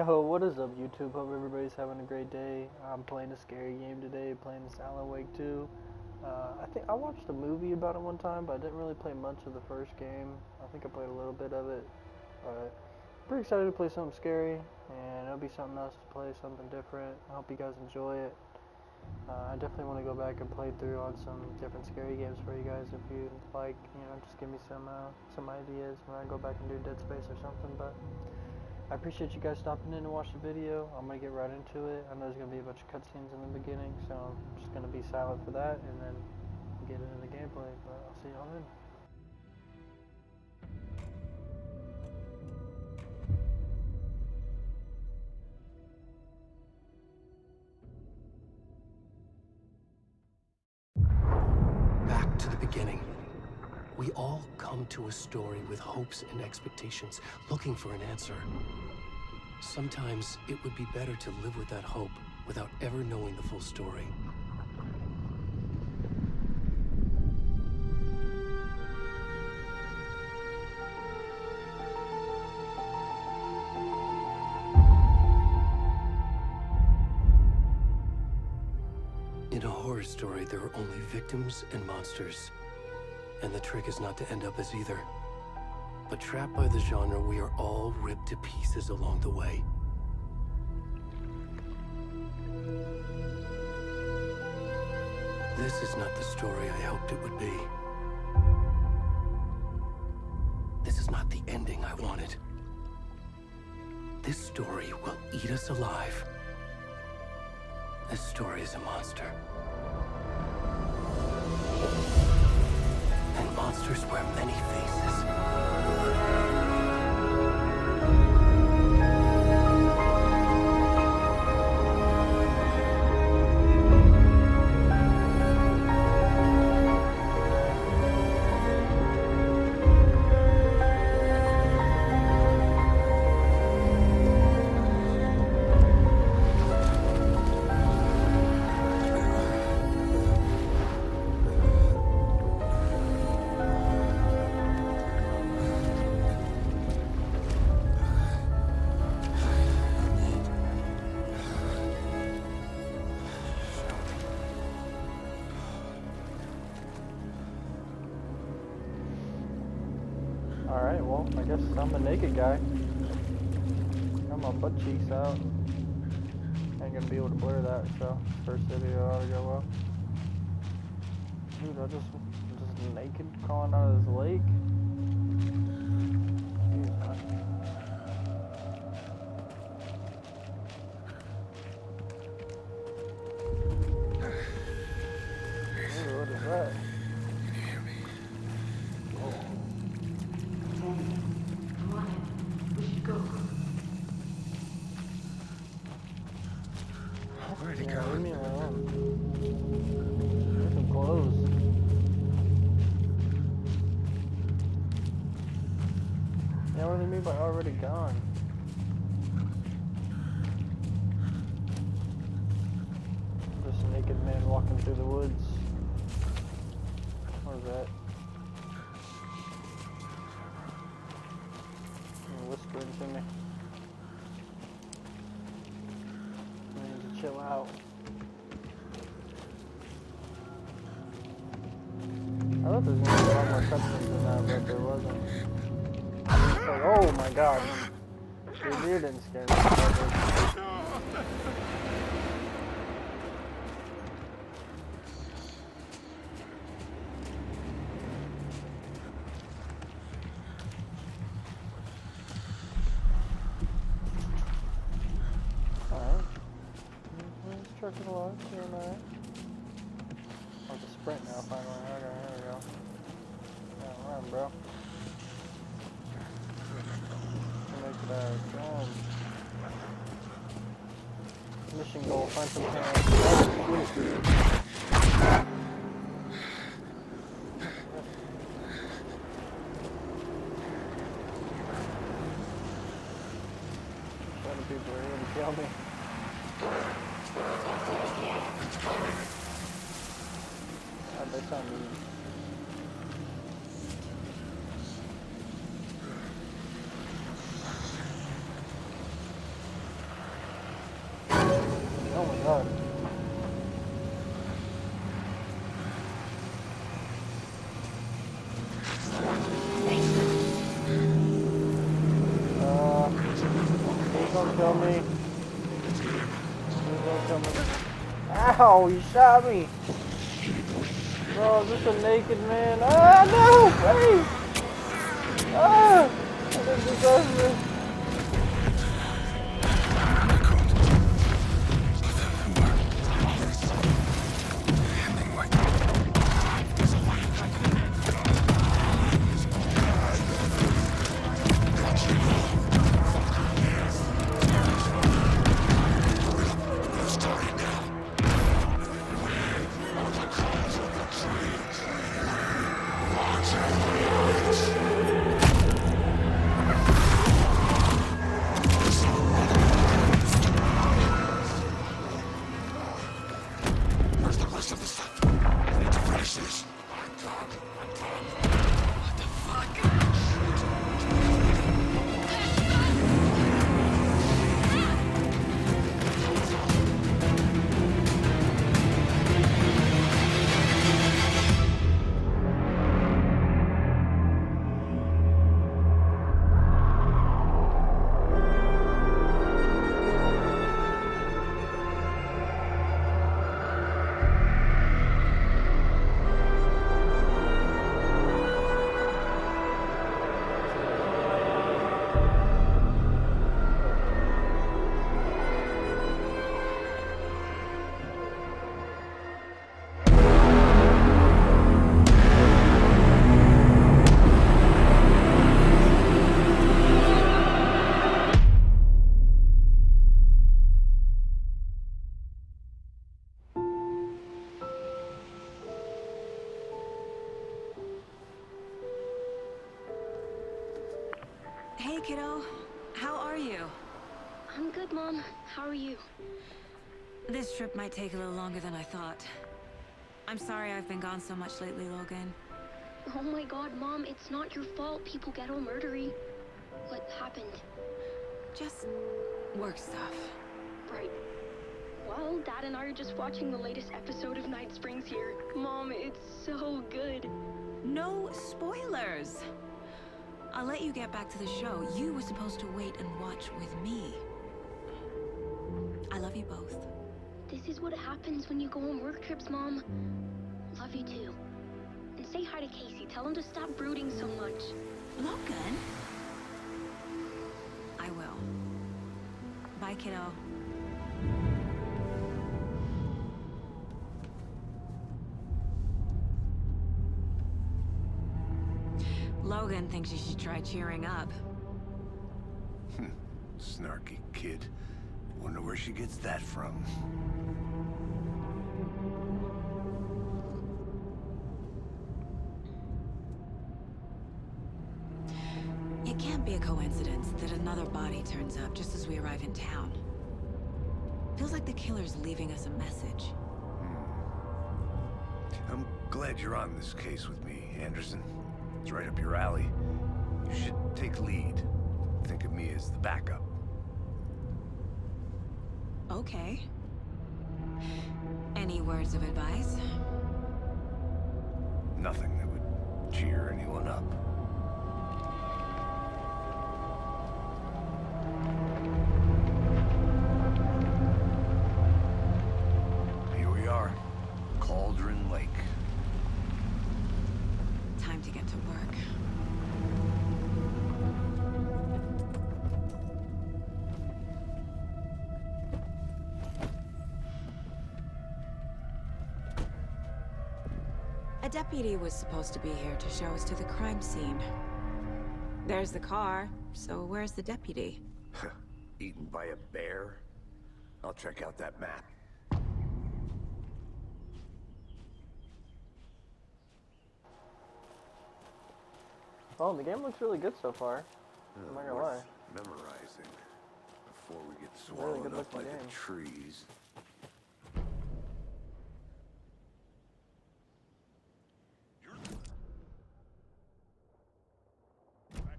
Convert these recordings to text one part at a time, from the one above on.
Yo, what is up, YouTube? Hope everybody's having a great day. I'm playing a scary game today, playing Alan Wake 2. I think I watched a movie about it one time, but I didn't really play much of the first game. I think I played a little bit of it, but I'm pretty excited to play something scary, and it'll be something else to play, something different. I hope you guys enjoy it. I definitely want to go back and play through on some different scary games for you guys if you like, just give me some ideas when I go back and do Dead Space or something, but I appreciate you guys stopping in to watch the video. I'm going to get right into it. I know there's going to be a bunch of cutscenes in the beginning, so I'm just going to be silent for that and then get into the gameplay, but I'll see y'all then. Back to the beginning. We all come to a story with hopes and expectations, looking for an answer. Sometimes it would be better to live with that hope without ever knowing the full story. In a horror story, there are only victims and monsters. And the trick is not to end up as either. But trapped by the genre, we are all ripped to pieces along the way. This is not the story I hoped it would be. This is not the ending I wanted. This story will eat us alive. This story is a monster. And monsters wear many faces. Alright, well, I guess I'm a naked guy. Got my butt cheeks out. Ain't gonna be able to blur that, so first video ought to go well. Dude, I'm just naked crawling out of this lake. Jeez, man. Dude, what is that? Can you hear me? Come on in. We should go. Where'd he Yeah, go? leave me alone. There's some clothes. Yeah, what do they mean by already gone? Just a naked man walking through the woods. What is that? You're whispering to me. I need to chill out. I thought there was going to be a lot more cutscenes than that, but there wasn't. It's like, oh my god. Your deer didn't scare me. Alright. Just trucking along, doing alright. Oh, it's a sprint now, finally. Okay, here we go. Yeah, run, bro. Make that jump. Mission goal, find some parents. Oh, shoot. Other people are here to kill me. God, they sound mean. Oh. Please don't kill me. Please don't kill me. Ow, you shot me. Bro, is this a naked man? Ah, no, please. Ah, I didn't deserve this. Hey, kiddo. How are you? I'm good, Mom. How are you? This trip might take a little longer than I thought. I'm sorry I've been gone so much lately, Logan. Oh my god, Mom, it's not your fault people get all murdery. What happened? Just work stuff. Right. Well, Dad and I are just watching the latest episode of Night Springs here. Mom, it's so good. No spoilers! I'll let you get back to the show. You were supposed to wait and watch with me. I love you both. This is what happens when you go on work trips, Mom. Love you too. And say hi to Casey. Tell him to stop brooding so much. Logan? I will. Bye, kiddo. Logan thinks you should try cheering up. Snarky kid. Wonder where she gets that from. It can't be a coincidence that another body turns up just as we arrive in town. Feels like the killer's leaving us a message. I'm glad you're on this case with me, Anderson. It's right up your alley. You should take lead. Think of me as the backup. Okay. Any words of advice? Nothing that would cheer anyone up. Here we are. Cauldron Lake. Time to get to work. A deputy was supposed to be here to show us to the crime scene. There's the car, so where's the deputy? Eaten by a bear? I'll check out that map. Oh, the game looks really good so far. I'm not gonna lie. Worth memorizing before we get Really swallowed good up by looking the game. trees.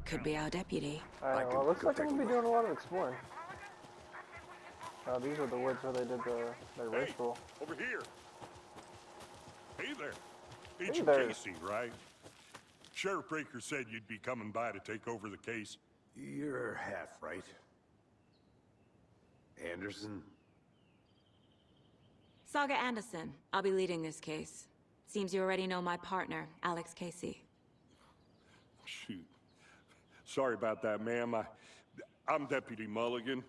Could be our deputy. Alright, well, looks like I'm gonna be doing a lot of exploring. Oh, these are the woods where they did the Hey, ritual. over here. Hey there. Hey Agent there. Casey, right? Sheriff Breaker said you'd be coming by to take over the case. You're half right. Anderson? Saga Anderson. I'll be leading this case. Seems you already know my partner, Alex Casey. Shoot. Sorry about that, ma'am. I'm Deputy Mulligan.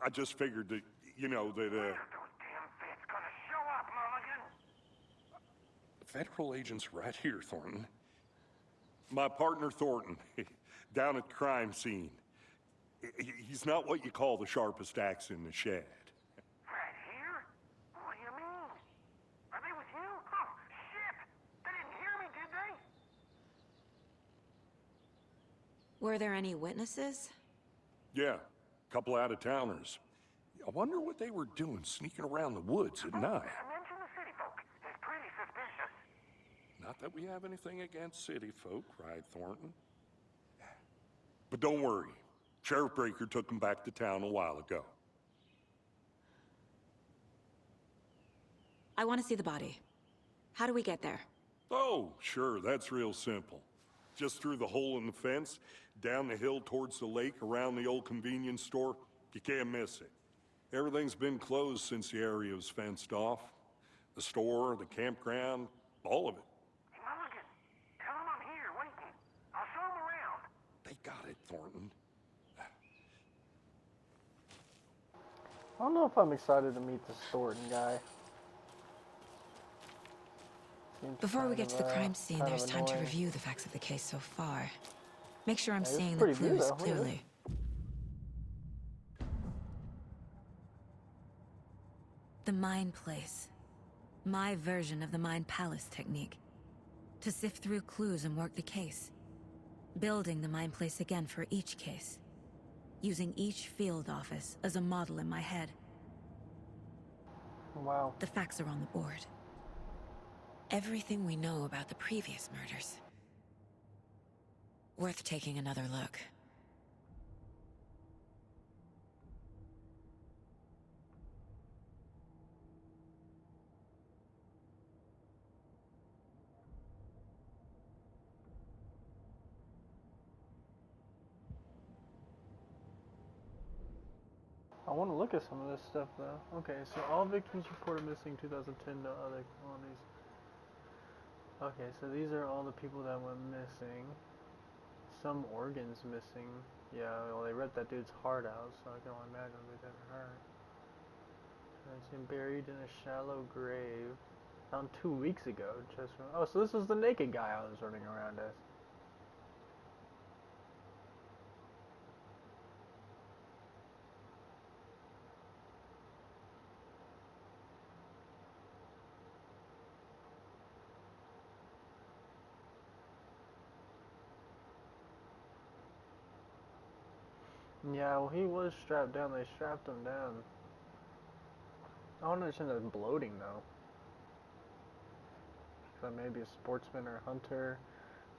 I just figured that, you know, that, Federal agents right here, Thornton. My partner, Thornton, down at the crime scene. He's not what you call the sharpest axe in the shed. Right here? What do you mean? Are they with you? Oh, shit! They didn't hear me, did they? Were there any witnesses? Yeah, a couple out-of-towners. I wonder what they were doing sneaking around the woods at night. Mention the city folk. It's pretty suspicious. Not that we have anything against city folk, right, Thornton? But don't worry. Sheriff Breaker took them back to town a while ago. I want to see the body. How do we get there? Oh, sure, that's real simple. Just through the hole in the fence, down the hill towards the lake, around the old convenience store. You can't miss it. Everything's been closed since the area was fenced off. The store, the campground, all of it. Hey, Mulligan, tell them I'm here, waiting. I'll show them around. They got it, Thornton. I don't know if I'm excited to meet this Thornton guy. Seems Before we kind get to of, the crime scene, kind of there's time to annoying. review the facts of the case so far. Make sure I'm Hey, this is seeing the pretty view, clues though. Look at this. clearly. The Mind Place. My version of the Mind Palace technique. To sift through clues and work the case. Building the Mind Place again for each case. Using each field office as a model in my head. Wow. The facts are on the board. Everything we know about the previous murders. Worth taking another look. I want to look at some of this stuff though. Okay, so all victims reported missing 2010 to other colonies. Okay, so these are all the people that went missing. Some organs missing. Yeah, well they ripped that dude's heart out, so I can only imagine what they didn't hurt. It's been buried in a shallow grave. Found 2 weeks ago. Oh, so this is the naked guy I was running around as. Yeah, well he was strapped down. They strapped him down. I don't understand the bloating though. So maybe a sportsman or a hunter.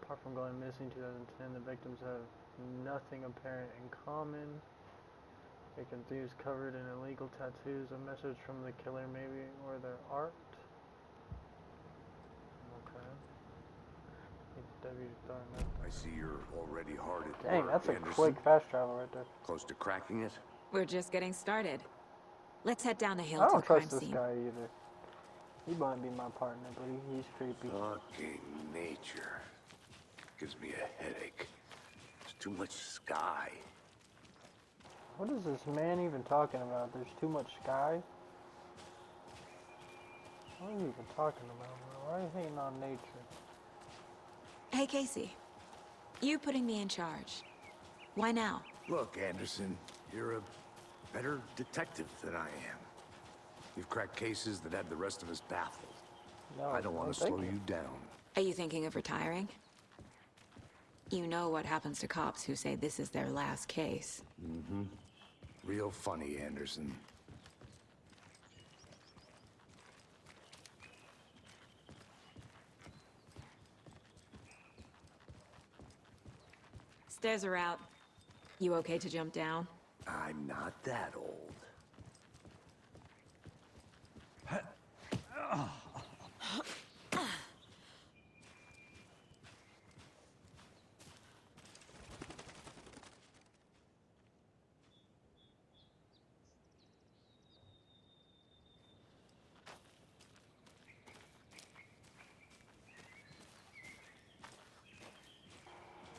Apart from going missing 2010, the victims have nothing apparent in common. They can use covered in illegal tattoos, a message from the killer maybe, or their art. Okay. I see you're already hard at Dang, work, that's a Anderson. quick fast travel right there. Close to cracking it? We're just getting started. Let's head down the hill I to the don't crime trust this scene. guy either. He might be my partner, but he's creepy. Fucking nature. Gives me a headache. There's too much sky. What is this man even talking about? There's too much sky? What are you even talking about, bro? Why are you hating on nature? Hey, Casey. You putting me in charge. Why now? Look, Anderson, you're a better detective than I am. You've cracked cases that had the rest of us baffled. No, I don't want no, to thank slow you. you down. Are you thinking of retiring? You know what happens to cops who say this is their last case. Mm-hmm. Real funny, Anderson. Stairs are out. You okay to jump down? I'm not that old.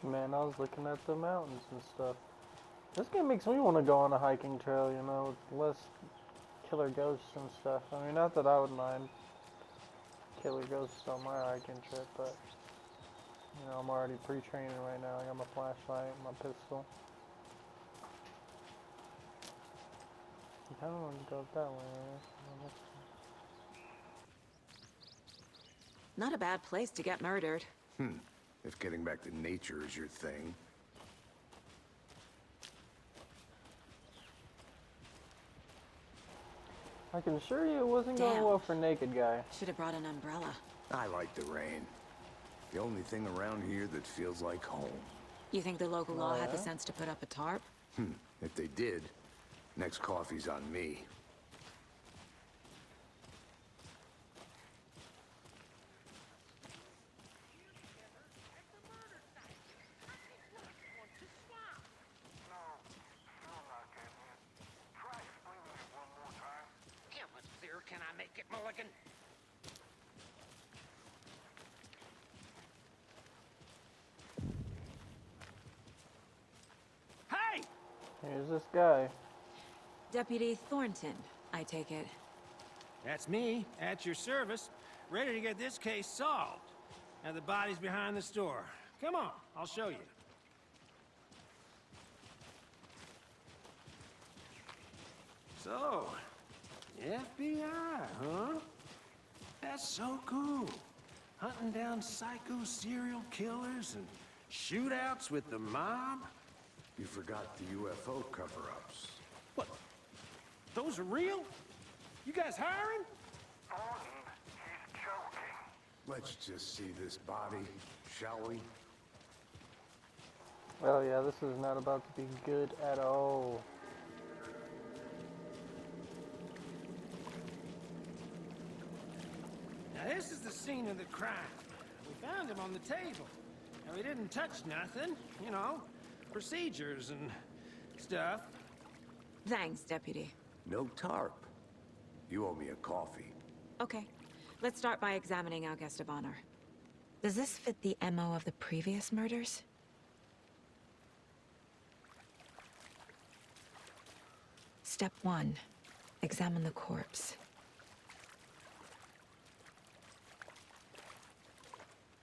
Man, I was looking at the mountains and stuff. This game makes me want to go on a hiking trail, you know, with less killer ghosts and stuff. I mean, not that I would mind killer ghosts on my hiking trip, but, you know, I'm already pre-training right now. I got my flashlight, my pistol. I kind of want to go that way. Not a bad place to get murdered. If getting back to nature is your thing. I can assure you it wasn't going Damn. well for Naked Guy. Should have brought an umbrella. I like the rain. The only thing around here that feels like home. You think the local law had the yeah? sense to put up a tarp? If they did, next coffee's on me. Try explaining it one more time. How much clearer can I make it, Mulligan? Hey! Here's this guy. Deputy Thornton, I take it. That's me, at your service, ready to get this case solved. Now the body's behind the store. Come on, I'll show you. So, FBI, huh? That's so cool. Hunting down psycho serial killers and shootouts with the mob. You forgot the UFO cover-ups. What? Those are real? You guys hiring? Thornton, he's joking. Let's just see this body, shall we? Oh yeah, this is not about to be good at all. Now this is the scene of the crime. We found him on the table. And we didn't touch nothing, you know, procedures and stuff. Thanks, Deputy. No tarp. You owe me a coffee. Okay, let's start by examining our guest of honor. Does this fit the MO of the previous murders? Step 1. Examine the corpse.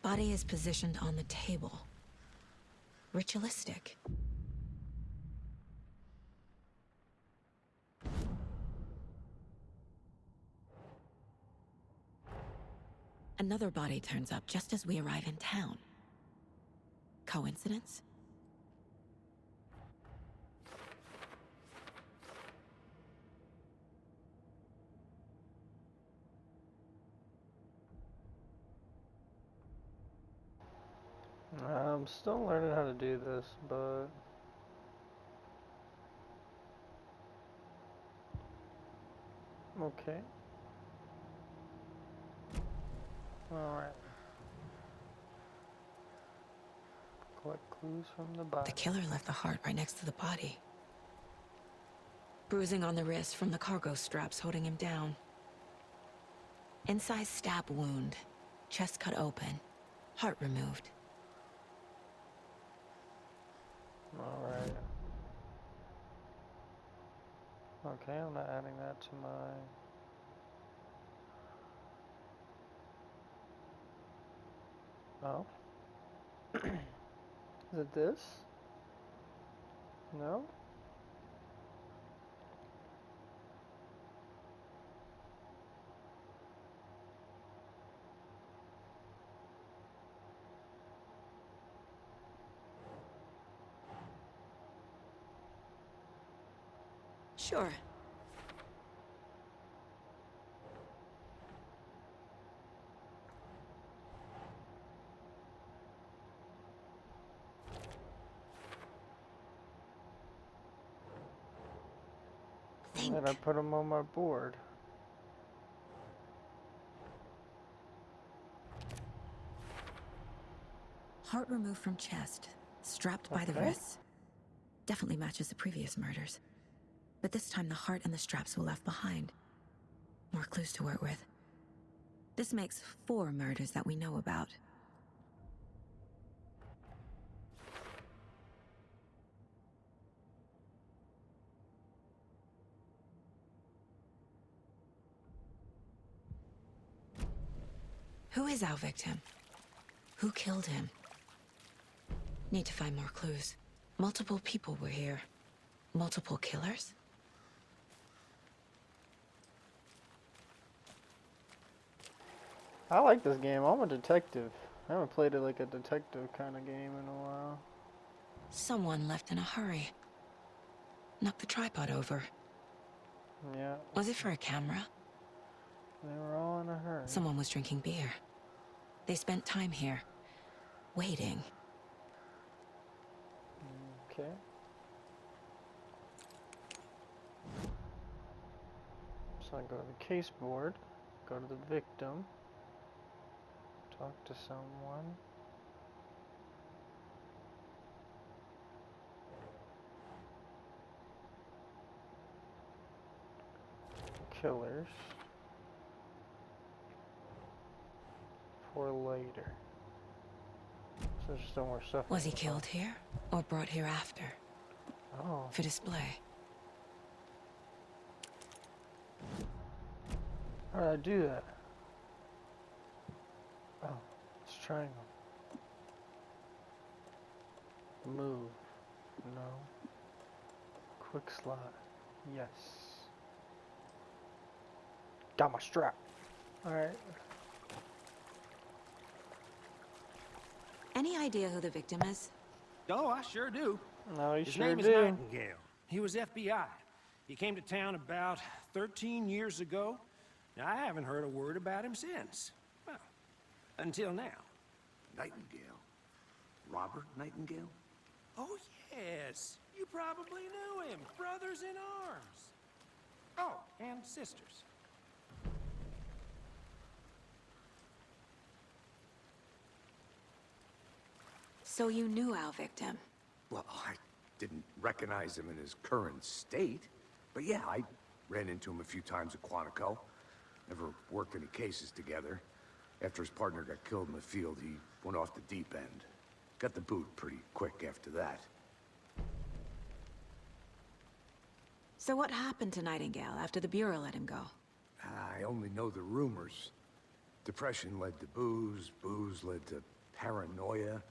Body is positioned on the table. Ritualistic. Another body turns up just as we arrive in town. Coincidence? I'm still learning how to do this, but okay. Alright. Collect clues from the body. The killer left the heart right next to the body. Bruising on the wrist from the cargo straps holding him down. Incised stab wound. Chest cut open. Heart removed. Alright. Okay, I'm not adding that to my... Oh. Is it this? No? Sure. Think. And I put them on my board. Heart removed from chest, strapped by the Okay. wrists. Definitely matches the previous murders. But this time the heart and the straps were left behind. More clues to work with. This makes 4 murders that we know about. Who is our victim? Who killed him? Need to find more clues. Multiple people were here. Multiple killers? I like this game. I'm a detective. I haven't played it like a detective kind of game in a while. Someone left in a hurry. Knocked the tripod over. Yeah. Was it for a camera? They were all in a hurry. Someone was drinking beer. They spent time here, waiting. Okay. So I go to the case board, go to the victim, talk to someone. Killers. For later. So there's still more stuff. Was he killed here, or brought here after? Oh. For display? How did I do that? Oh, it's triangle. Move. No. Quick slide. Yes. Got my strap. Alright. Any idea who the victim is? Oh, I sure do. No, you His sure name is do. Nightingale. He was FBI. He came to town about 13 years ago. Now, I haven't heard a word about him since. Well, until now. Nightingale? Robert Nightingale? Oh, yes. You probably knew him. Brothers in arms. Oh, and sisters. So you knew our victim? Well, I didn't recognize him in his current state. But yeah, I ran into him a few times at Quantico. Never worked any cases together. After his partner got killed in the field, he went off the deep end. Got the boot pretty quick after that. So what happened to Nightingale after the Bureau let him go? I only know the rumors. Depression led to booze, booze led to paranoia.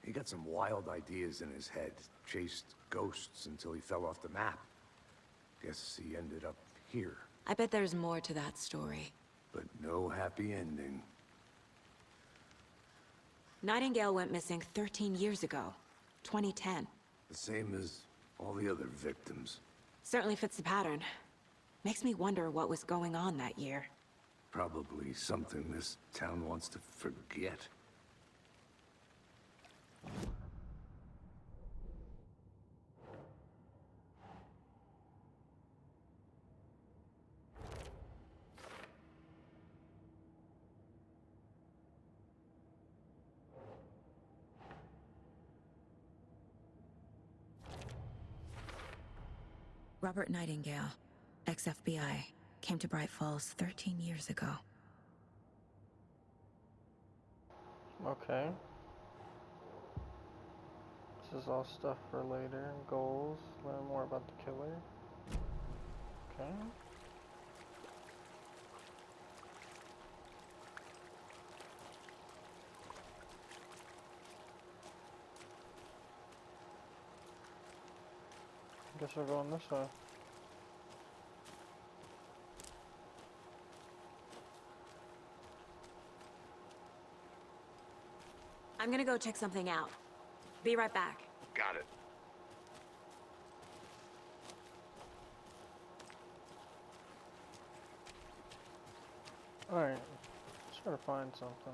He got some wild ideas in his head, chased ghosts until he fell off the map. Guess he ended up here. I bet there's more to that story. But no happy ending. Nightingale went missing 13 years ago. 2010. The same as all the other victims. Certainly fits the pattern. Makes me wonder what was going on that year. Probably something this town wants to forget. Robert Nightingale, ex-FBI, came to Bright Falls 13 years ago. Okay. This is all stuff for later. Goals. Learn more about the killer. Okay. Guess we're going this way. I'm gonna go check something out. Be right back. Got it. Alright. Let's try to find something.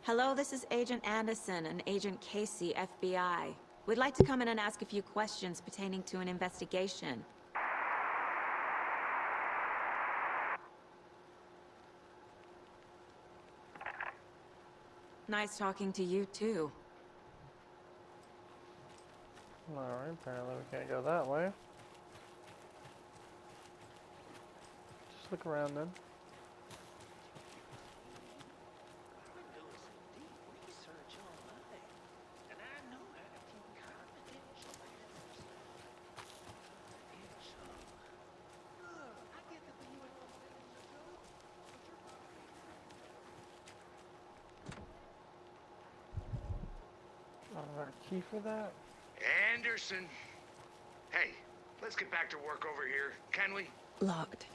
Hello, this is Agent Anderson and Agent Casey, FBI. We'd like to come in and ask a few questions pertaining to an investigation. Nice talking to you, too. Alright, apparently we can't go that way. Just look around then. key for that? Anderson. Hey, let's get back to work over here, can we? Locked.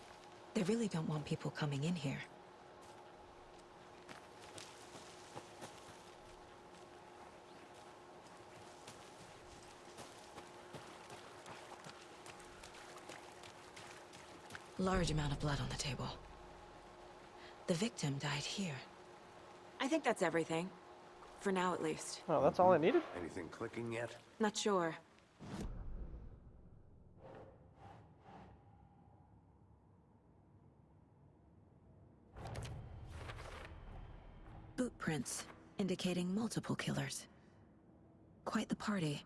They really don't want people coming in here. Large amount of blood on the table. The victim died here. I think that's everything. For now, at least. Oh, that's all I needed? Anything clicking yet? Not sure. Boot prints, indicating multiple killers. Quite the party.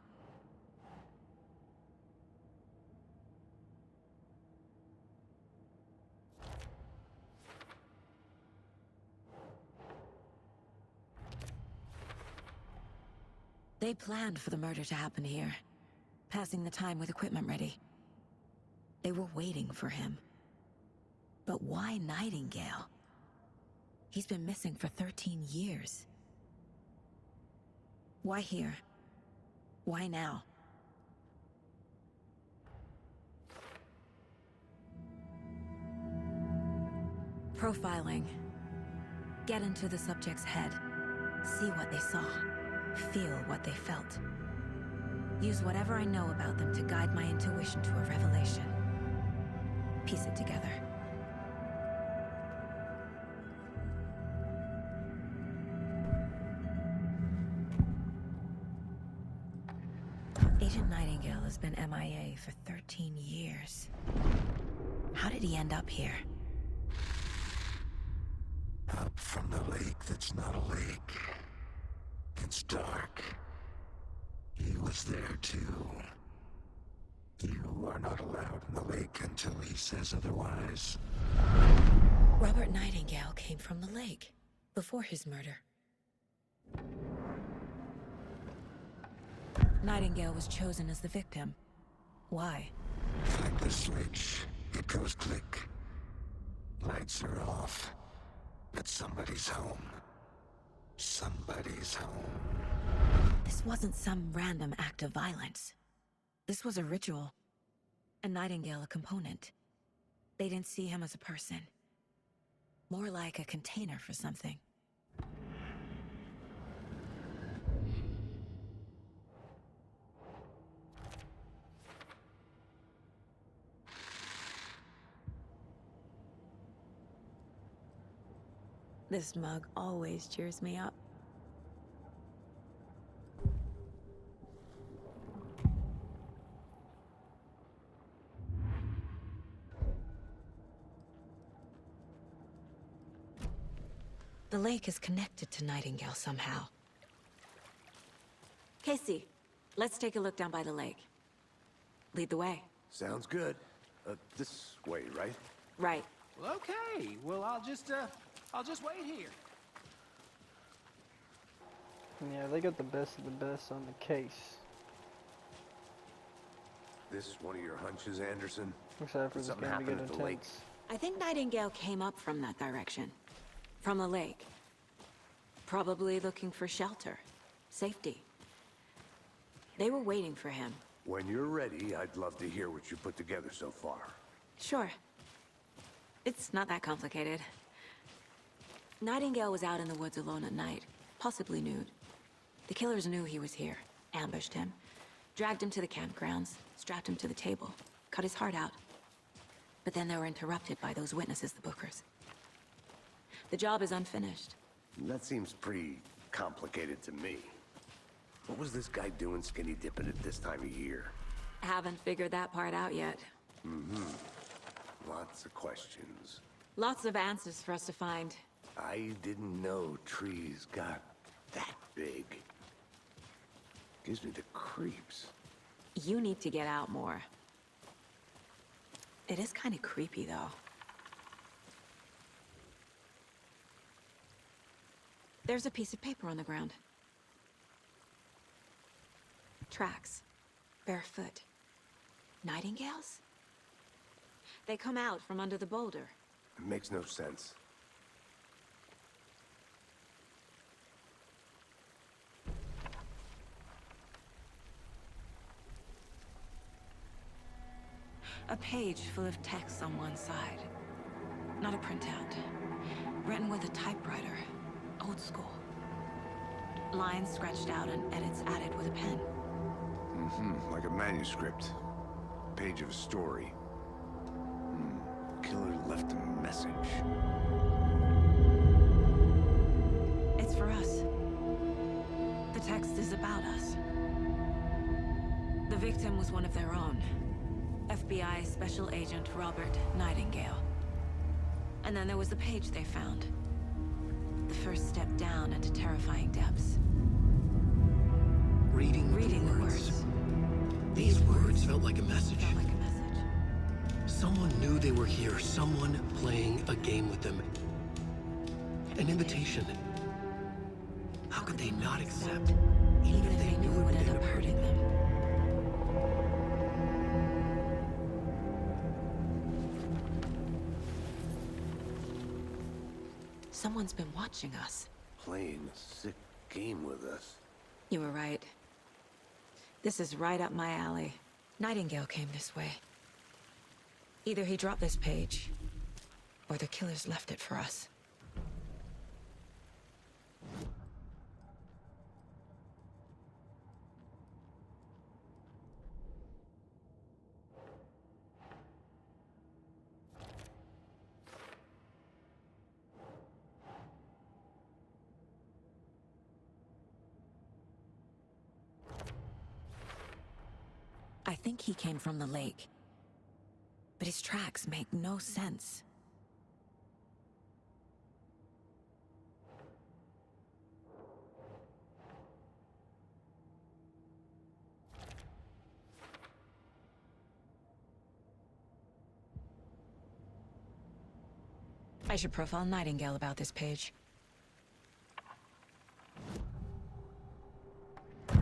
They planned for the murder to happen here, passing the time with equipment ready. They were waiting for him. But why Nightingale? He's been missing for 13 years. Why here? Why now? Profiling. Get into the subject's head. See what they saw. Feel what they felt. Use whatever I know about them to guide my intuition to a revelation. Piece it together. Agent Nightingale has been MIA for 13 years. How did he end up here? Up from the lake that's not a lake. It's dark. He was there too. You are not allowed in the lake until he says otherwise. Robert Nightingale came from the lake, before his murder. Nightingale was chosen as the victim. Why? Like the switch, it goes click. Lights are off. But somebody's home. Somebody's home. This wasn't some random act of violence. This was a ritual. And Nightingale a component. They didn't see him as a person. More like a container for something. This mug always cheers me up. The lake is connected to Nightingale somehow. Casey, let's take a look down by the lake. Lead the way. Sounds good. This way, right? Right. Well, okay. Well, I'll just wait here. Yeah, they got the best of the best on the case. This one of your hunches, Anderson? Except for Did this something game to get happen at the lake? intense. I think Nightingale came up from that direction. From the lake. Probably looking for shelter. Safety. They were waiting for him. When you're ready, I'd love to hear what you put together so far. Sure. It's not that complicated. Nightingale was out in the woods alone at night, possibly nude. The killers knew he was here, ambushed him, dragged him to the campgrounds, strapped him to the table, cut his heart out. But then they were interrupted by those witnesses, the Bookers. The job is unfinished. That seems pretty complicated to me. What was this guy doing skinny dipping at this time of year? Haven't figured that part out yet. Lots of questions. Lots of answers for us to find. I didn't know trees got that big. Gives me the creeps. You need to get out more. It is kind of creepy, though. There's a piece of paper on the ground. Tracks. Barefoot. Nightingales? They come out from under the boulder. It makes no sense. A page full of text on one side. Not a printout. Written with a typewriter. Old school. Lines scratched out and edits added with a pen. Mm-hmm, like a manuscript. Page of a story. Killer left a message. It's for us. The text is about us. The victim was one of their own. FBI Special Agent Robert Nightingale. And then there was the page they found. The first step down into terrifying depths. Reading the words. These words felt like a message. Felt like a message. Someone knew they were here. Someone playing a game with them. An invitation. How could they not accept? Even if they knew it would end up hurting them. Someone's been watching us. Playing a sick game with us. You were right. This is right up my alley. Nightingale came this way. Either he dropped this page, or the killers left it for us. I think he came from the lake. But his tracks make no sense. I should profile Nightingale about this page.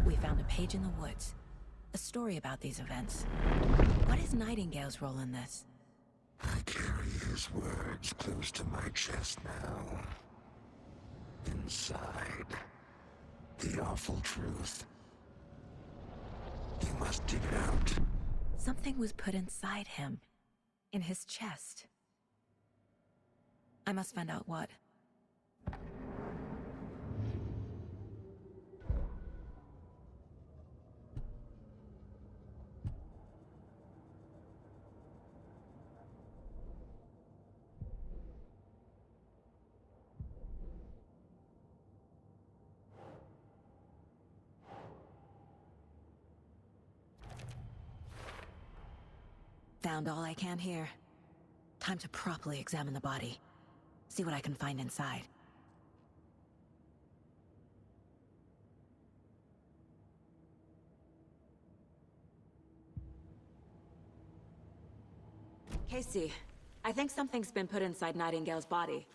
We found a page in the woods. A story about these events. What is Nightingale's role in this? I carry his words close to my chest now. Inside, the awful truth. You must dig it out. Something was put inside him. In his chest. I must find out what. Found all I can here. Time to properly examine the body. See what I can find inside. Casey, I think something's been put inside Nightingale's body.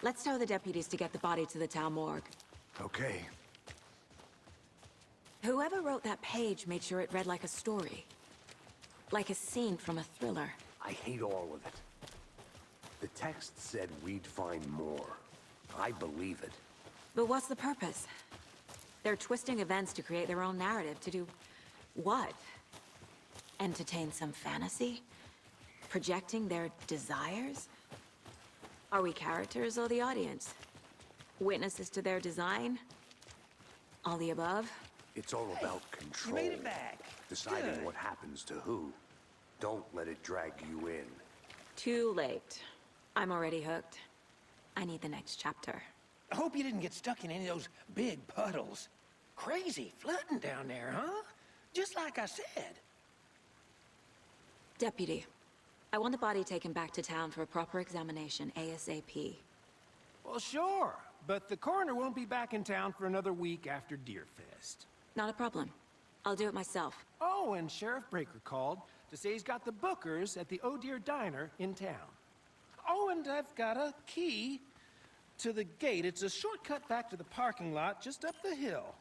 Let's tell the deputies to get the body to the town morgue. Okay. Whoever wrote that page made sure it read like a story. Like a scene from a thriller. I hate all of it. The text said we'd find more. I believe it. But what's the purpose? They're twisting events to create their own narrative. To do what? Entertain some fantasy? Projecting their desires? Are we characters or the audience? Witnesses to their design? All the above? It's all about control. You made it back. Deciding Good. what happens to who. Don't let it drag you in. Too late. I'm already hooked. I need the next chapter. I hope you didn't get stuck in any of those big puddles. Crazy flooding down there, huh? Just like I said. Deputy, I want the body taken back to town for a proper examination ASAP. Well, sure. But the coroner won't be back in town for another week after Deerfest. Not a problem. I'll do it myself. Oh, and Sheriff Breaker called to say he's got the Bookers at the Oh Dear Diner in town. Oh, and I've got a key to the gate. It's a shortcut back to the parking lot just up the hill.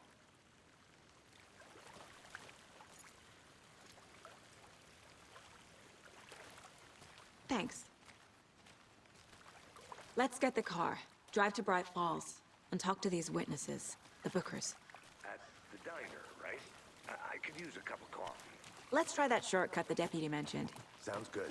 Thanks. Let's get the car, drive to Bright Falls, and talk to these witnesses, the Bookers. At the diner, right? I could use a cup of coffee. Let's try that shortcut the deputy mentioned. Sounds good.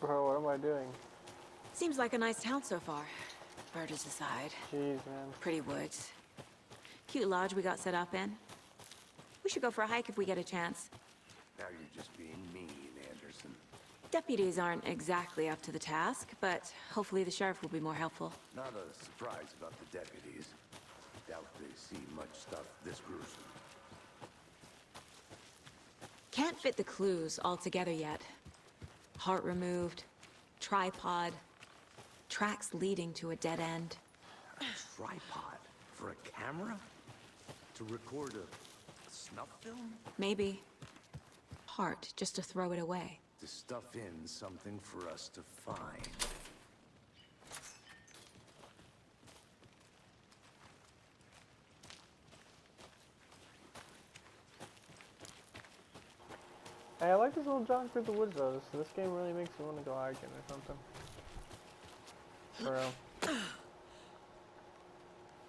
Bro, what am I doing? Seems like a nice town so far. Murders aside. Jeez, man. Pretty woods. Cute lodge we got set up in. We should go for a hike if we get a chance. Now you're just being mean, Anderson. Deputies aren't exactly up to the task, but hopefully the sheriff will be more helpful. Not a surprise about the deputies. Doubt they see much stuff this gruesome. Can't fit the clues all together yet. Heart removed, tripod, tracks leading to a dead end. A tripod? For a camera? To record a snuff film? Maybe. Heart, just to throw it away. To stuff in something for us to find. Hey, I like this little jaunt through the woods though. This game really makes me want to go hiking or something. For real.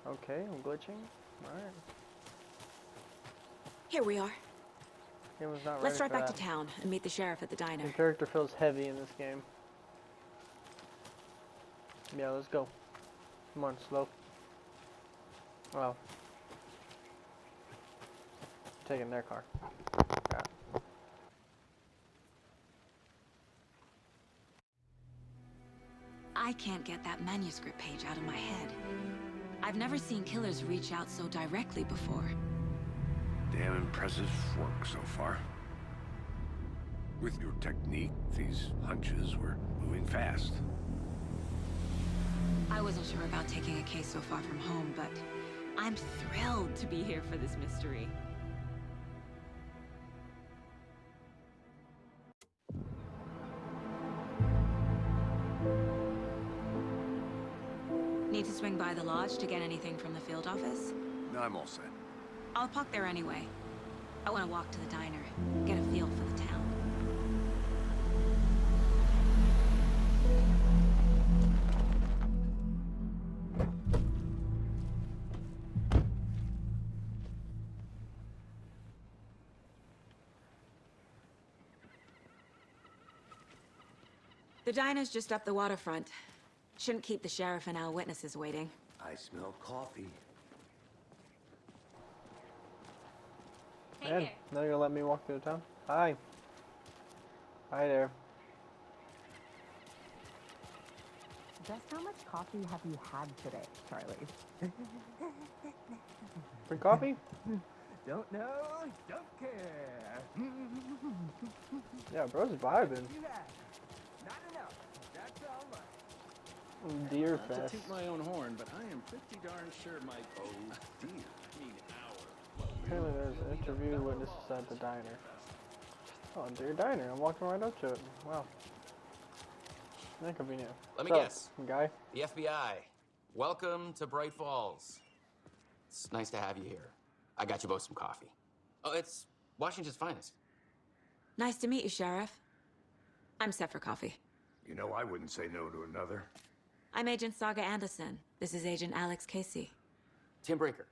Okay, I'm glitching. Alright. Here we are. Game was not Let's drive ready back for to town and meet the sheriff at the diner. The character feels heavy in this game. Yeah, let's go. Come on, slow. Well. Taking their car. Yeah. I can't get that manuscript page out of my head. I've never seen killers reach out so directly before. Damn impressive work so far. With your technique, these hunches were moving fast. I wasn't sure about taking a case so far from home, but I'm thrilled to be here for this mystery. Need to swing by the lodge to get anything from the field office? No, I'm all set. I'll park there anyway. I want to walk to the diner, get a feel for the town. The diner's just up the waterfront. Shouldn't keep the sheriff and our witnesses waiting. I smell coffee. Man, now you're gonna let me walk through the town? Hi. Hi there. Just how much coffee have you had today, Charlie? Free coffee? Don't know, don't care. Yeah, bro's vibing. You have. Not enough. That's all right. Deer Not fest. to toot my own horn, but I am pretty darn sure my deer. I mean our. Apparently there's an interview witnesses at the diner. Oh, Deer Diner. I'm walking right up to it. Wow. Inconvenient. Let me What's up, guess. guy? The FBI. Welcome to Bright Falls. It's nice to have you here. I got you both some coffee. Oh, it's Washington's finest. Nice to meet you, Sheriff. I'm set for coffee. You know, I wouldn't say no to another. I'm Agent Saga Anderson. This is Agent Alex Casey. Tim Brinker.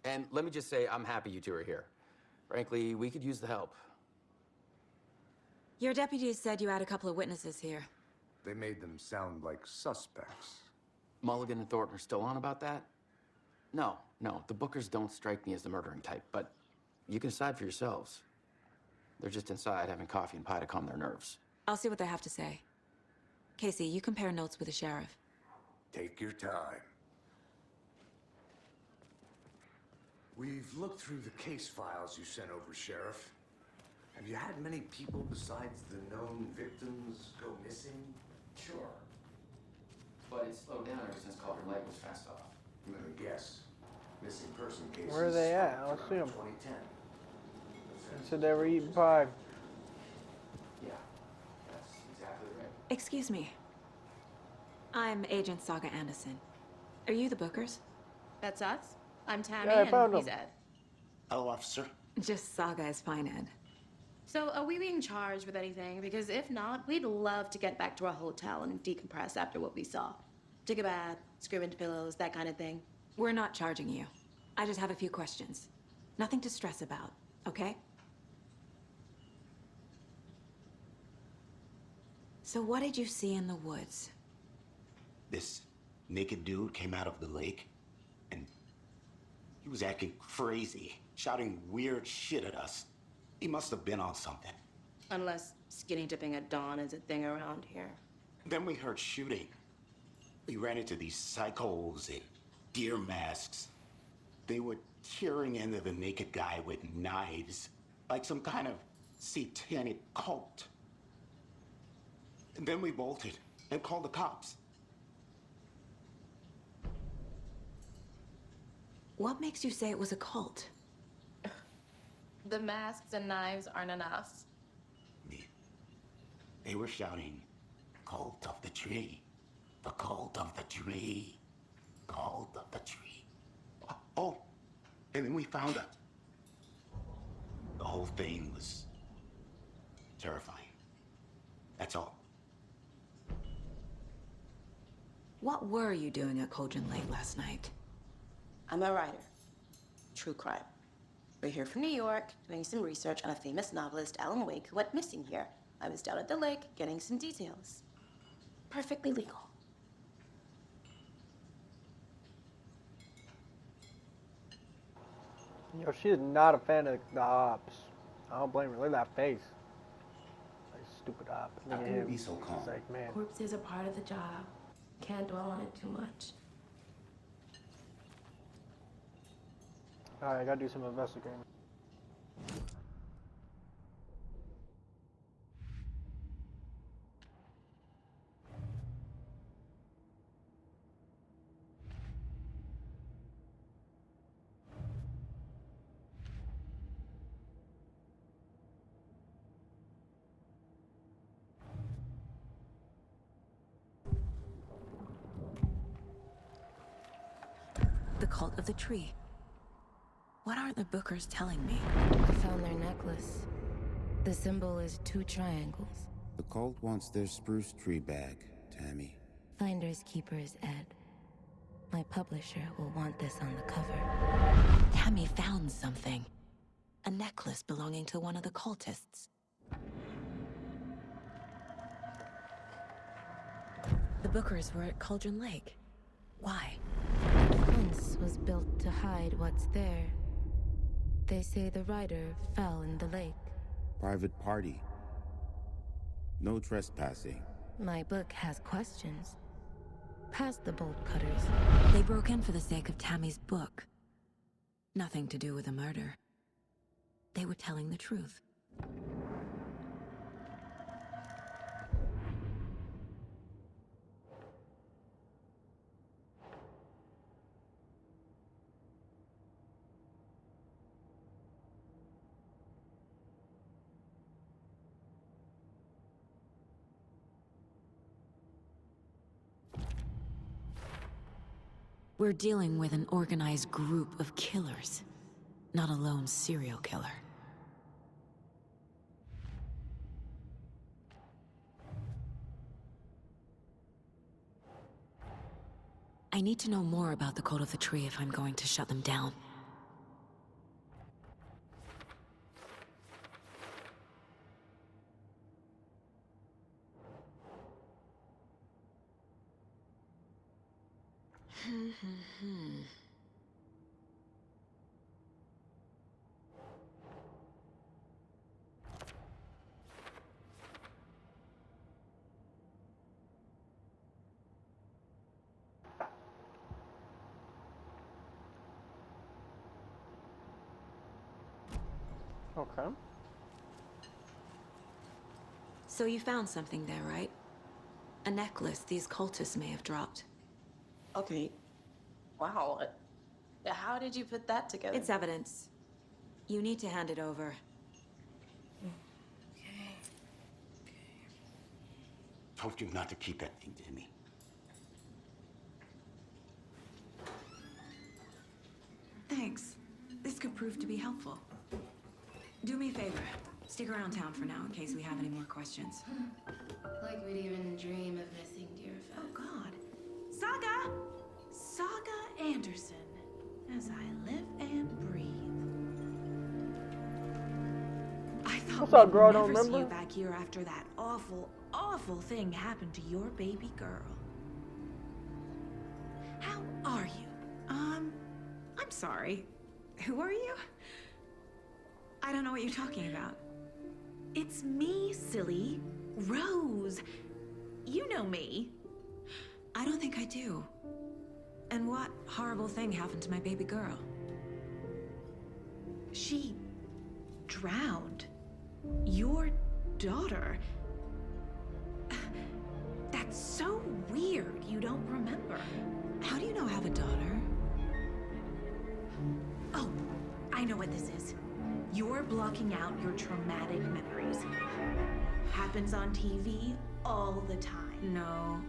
And let me just say, I'm happy you two are here. Frankly, we could use the help. Your deputies said you had a couple of witnesses here. They made them sound like suspects. Mulligan and Thornton are still on about that? No, the Bookers don't strike me as the murdering type, but you can decide for yourselves. They're just inside having coffee and pie to calm their nerves. I'll see what they have to say. Casey, you compare notes with the sheriff. Take your time. We've looked through the case files you sent over, Sheriff. Have you had many people besides the known victims go missing? Sure. But it's slowed down ever since Calder Lake was fast off. I'm gonna guess. Missing person cases. Where are they at? spiked Let's see around 'em. 2010. They said they were eating pie. Yeah, that's exactly right. Excuse me. I'm Agent Saga Anderson. Are you the Bookers? That's us. I'm Tammy, Yeah, I found and he's him. Ed. Hello, officer. Just Saga is fine, Ed. So, are we being charged with anything? Because if not, we'd love to get back to our hotel and decompress after what we saw. Take a bath, scream into pillows, that kind of thing. We're not charging you. I just have a few questions. Nothing to stress about, okay? So what did you see in the woods? This naked dude came out of the lake, and he was acting crazy, shouting weird shit at us. He must have been on something. Unless skinny dipping at dawn is a thing around here. Then we heard shooting. We ran into these psychos in deer masks. They were tearing into the naked guy with knives, like some kind of satanic cult. And then we bolted and called the cops. What makes you say it was a cult? The masks and knives aren't enough. They were shouting, "Cult of the tree, the cult of the tree, cult of the tree." Oh, and then we found it. The whole thing was terrifying. That's all. What were you doing at Cauldron Lake last night? I'm a writer. True crime. We're here from New York, doing some research on a famous novelist, Alan Wake, who went missing here. I was down at the lake, getting some details. Perfectly legal. Yo, she is not a fan of the ops. I don't blame her. Look at that face. Like, stupid op. Look at him. Be so calm. It's like, man. Corpses are part of the job. Can't dwell on it too much. Alright, I gotta do some investigating. The cult of the tree. What are the Bookers telling me? I found their necklace. The symbol is 2 triangles. The cult wants their spruce tree back, Tammy. Finders keepers, Ed. My publisher will want this on the cover. Tammy found something. A necklace belonging to one of the cultists. The Bookers were at Cauldron Lake. Why? The fence was built to hide what's there. They say the rider fell in the lake. Private party. No trespassing. My book has questions. Past the bolt cutters. They broke in for the sake of Tammy's book. Nothing to do with a murder. They were telling the truth. We're dealing with an organized group of killers, not a lone serial killer. I need to know more about the Cult of the Tree if I'm going to shut them down. Okay. So you found something there, right? A necklace these cultists may have dropped. Okay. Wow. How did you put that together? It's evidence. You need to hand it over. Told you not to keep that thing to me. Thanks. This could prove to be helpful. Do me a favor. Stick around town for now in case we have any more questions. Like we'd even dream of missing Deerfest. Oh, God. Saga! Saga Anderson. As I live and breathe. I thought What's up, girl? we'd Don't never see you remember? back here after that awful, awful thing happened to your baby girl. How are you? I'm sorry. Who are you? I don't know what you're talking about. It's me, silly. Rose. You know me. I don't think I do. And what horrible thing happened to my baby girl? She drowned. Your daughter. That's so weird you don't remember. How do you know I have a daughter? Oh, I know what this is. You're blocking out your traumatic memories. Happens on TV all the time. No.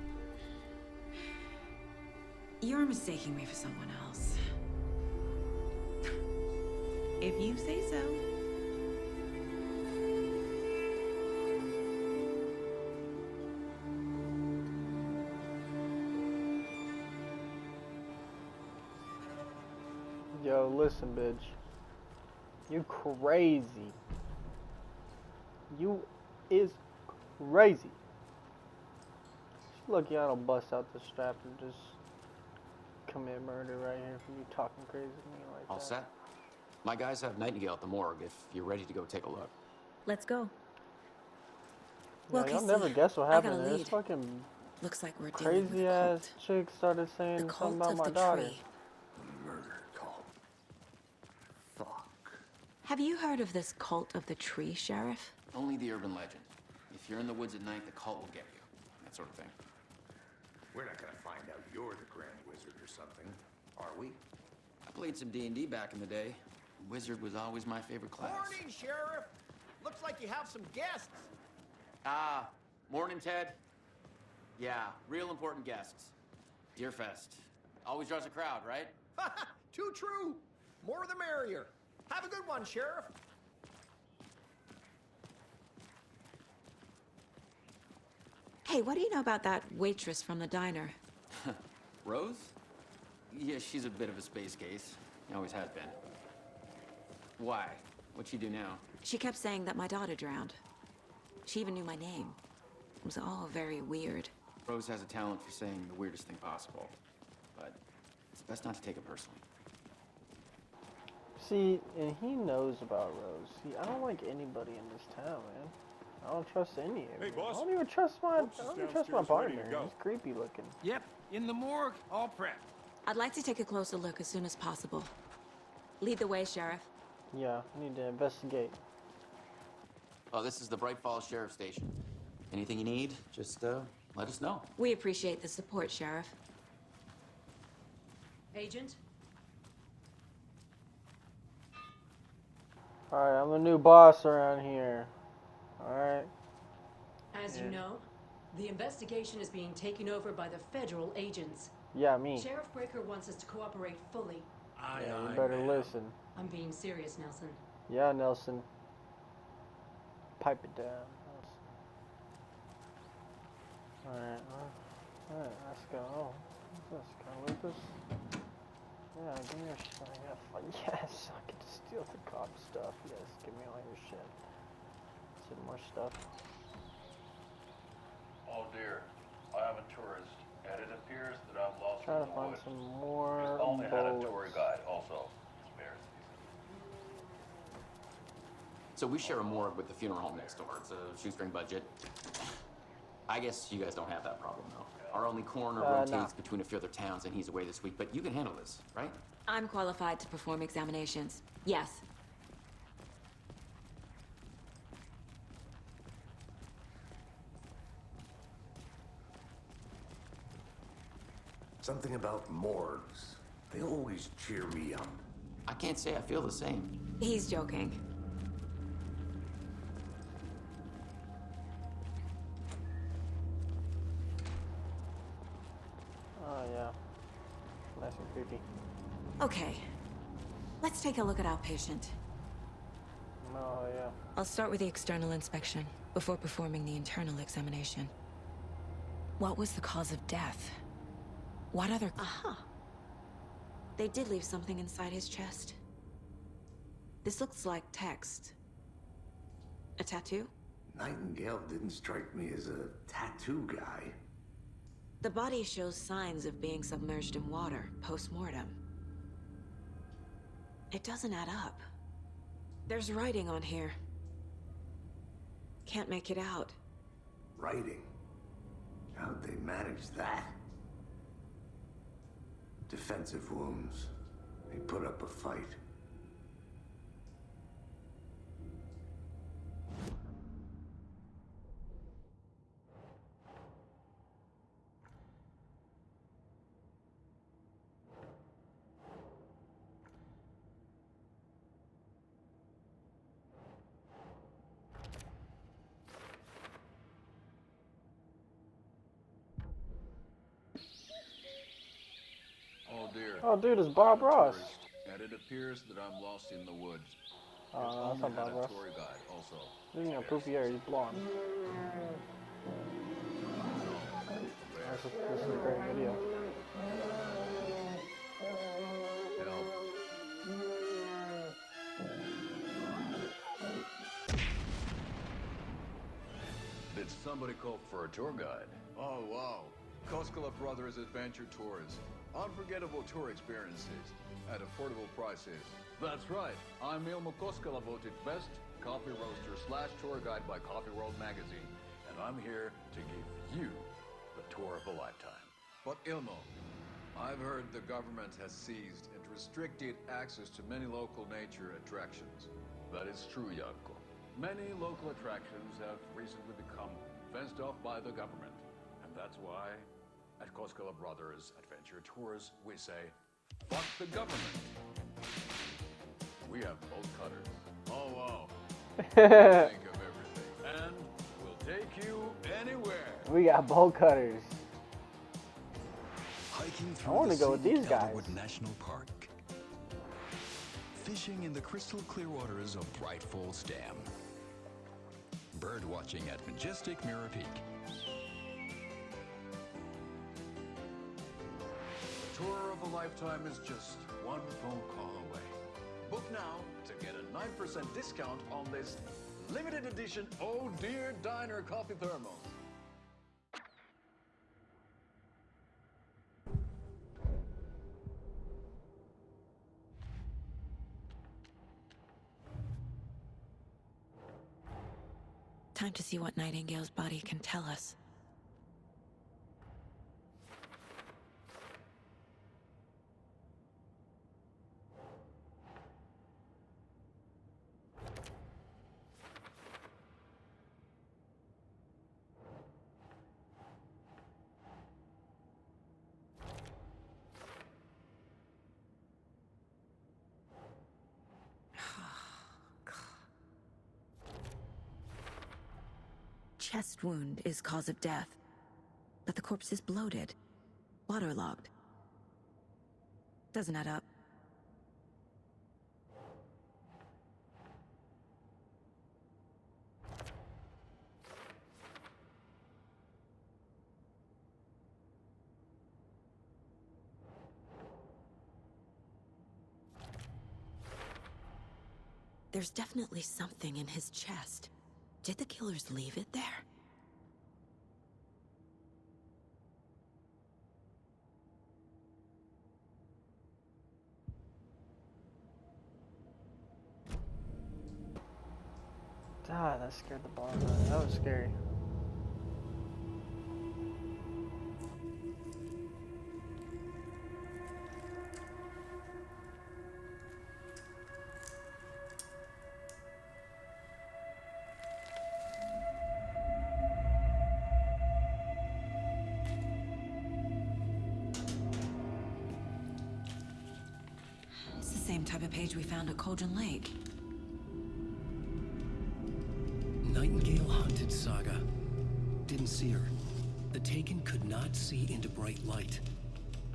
You're mistaking me for someone else. If you say so. Yo, listen, bitch. You crazy. You is crazy. Look, y'all don't bust out the strap and just commit murder right here for you talking crazy to me like All that. set? My guys have Nightingale at the morgue if you're ready to go take a look. Let's go. Yeah, Well, y'all Casey, never guess what I got happened. a This lead. fucking Looks like we're dealing with crazy a ass cult. chick started saying The something cult about of my the daughter. tree. Murder cult. Fuck. Have you heard of this cult of the tree, Sheriff? Only the urban legend. If you're in the woods at night, the cult will get you. That sort of thing. We're not gonna find out you're the Grand Wizard or something, are we? I played some D&D back in the day. Wizard was always my favorite class. Morning, Sheriff. Looks like you have some guests. Ah, morning, Ted. Yeah, real important guests. Deerfest. Always draws a crowd, right? Too true. More the merrier. Have a good one, Sheriff. Hey, what do you know about that waitress from the diner? Rose? Yeah, she's a bit of a space case. Always has been. Why? What'd she do now? She kept saying that my daughter drowned. She even knew my name. It was all very weird. Rose has a talent for saying the weirdest thing possible. But it's best not to take it personally. See, and he knows about Rose. See, I don't like anybody in this town, man. I don't trust any of them. boss. I don't even trust my Corpse is partner. ready to go. He's creepy looking. Yep, in the morgue, all prepped. I'd like to take a closer look as soon as possible. Lead the way, Sheriff. Yeah, I need to investigate. Oh, this is the Bright Falls Sheriff Station. Anything you need, just let us know. We appreciate the support, Sheriff. Agent? Alright, I'm the new boss around here. Alright. As you know, the investigation is being taken over by the federal agents. Yeah, me. Sheriff Breaker wants us to cooperate fully. Yeah, you better listen. I'm being serious, Nelson. Yeah, Nelson. Pipe it down. Alright, alright, let's go. Oh, what's this? Can I loot this? Yeah, give me your shit. Yes, I get to steal the cop stuff. Yes, give me all your shit. Some more stuff. Oh dear, I am a tourist, and it appears that I'm lost Trying in to the find woods. some more We've only had a bullets. tour guide, also. Spare season. So we share a morgue with the funeral home next door. It's a shoestring budget. I guess you guys don't have that problem, though. Our only coroner rotates no. between a few other towns, and he's away this week. But you can handle this, right? I'm qualified to perform examinations. Yes. Something about morgues. They always cheer me up. I can't say I feel the same. He's joking. Oh, yeah. Nice and creepy. Okay. Let's take a look at our patient. Oh, yeah. I'll start with the external inspection before performing the internal examination. What was the cause of death? What other... Aha! They did leave something inside his chest. This looks like text. A tattoo? Nightingale didn't strike me as a tattoo guy. The body shows signs of being submerged in water post-mortem. It doesn't add up. There's writing on here. Can't make it out. Writing? How'd they manage that? Defensive wounds. They put up a fight. Oh dear. Oh, dude, it's Bob Ross. And it appears that I'm lost in the woods. Oh, that's not Bob Ross. Tour guide also. This is poofy hair. He's blonde. This is a great video. Did somebody call for a tour guide? Oh, wow. Koskela Brothers Adventure Tours. Unforgettable tour experiences at affordable prices. That's right. I'm Ilmo Koskela, voted best coffee roaster / tour guide by Coffee World magazine. And I'm here to give you the tour of a lifetime. But Ilmo, I've heard the government has seized and restricted access to many local nature attractions. That is true, Janko. Many local attractions have recently become fenced off by the government. And that's why at Koskela Brothers Adventure Tours, we say, fuck the government. We have bolt cutters. Oh, wow. Think of everything. And we'll take you anywhere. We got bolt cutters. Hiking I through want the to go with these scenic guys. Elderwood National Park. Fishing in the crystal clear waters of Bright Falls Dam. Bird watching at majestic Mirror Peak. The tour of a lifetime is just one phone call away. Book now to get a 9% discount on this limited edition Oh Dear Diner coffee thermos. Time to see what Nightingale's body can tell us. Chest wound is cause of death, but the corpse is bloated, waterlogged. Doesn't add up. There's definitely something in his chest. Did the killers leave it there? Ah, that scared the balls out of me. That was scary. It's the same type of page we found at Cauldron Lake. Nightingale hunted Saga. Didn't see her. The Taken could not see into bright light.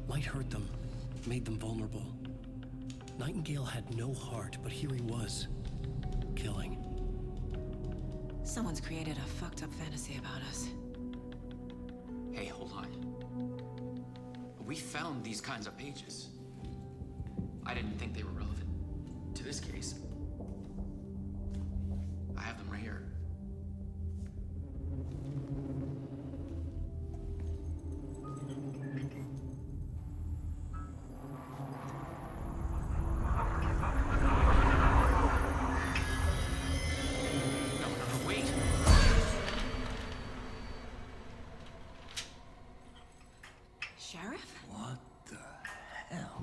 Light hurt them, made them vulnerable. Nightingale had no heart, but here he was. killing. Someone's created a fucked up fantasy about us. Hey, hold on. We found these kinds of pages. I didn't think they were relevant to this case. I have them right here. No, wait. Sheriff? What the hell?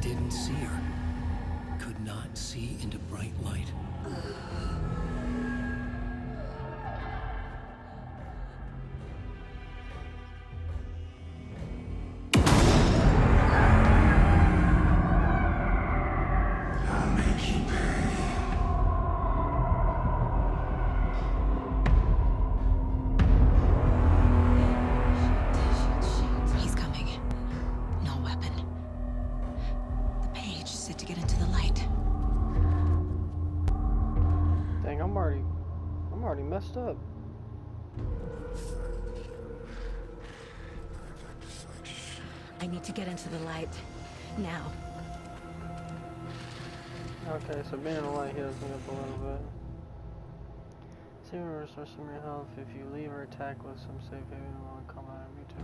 Didn't see her. Could not see into bright light. I'll make you pay. He's coming. No weapon. The page said to get into the light. Dang, I'm already messed up. I need to get into the light. Now. Okay, so being in the light heals me up a little bit. See when restore some of your health if you leave or attack with some safe haven while come out of me too.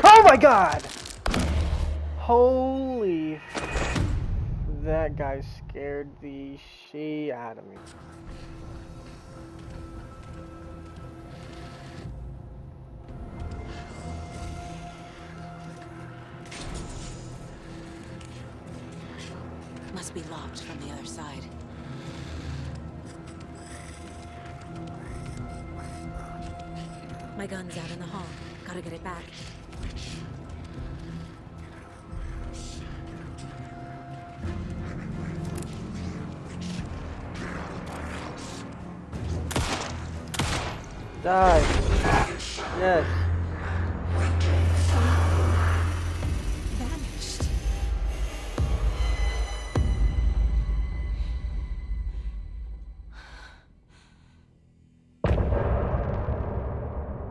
Oh my god! Holy, that guy scared the shit out of me. Must be locked from the other side. My gun's out in the hall. Gotta get it back. Die. Yes.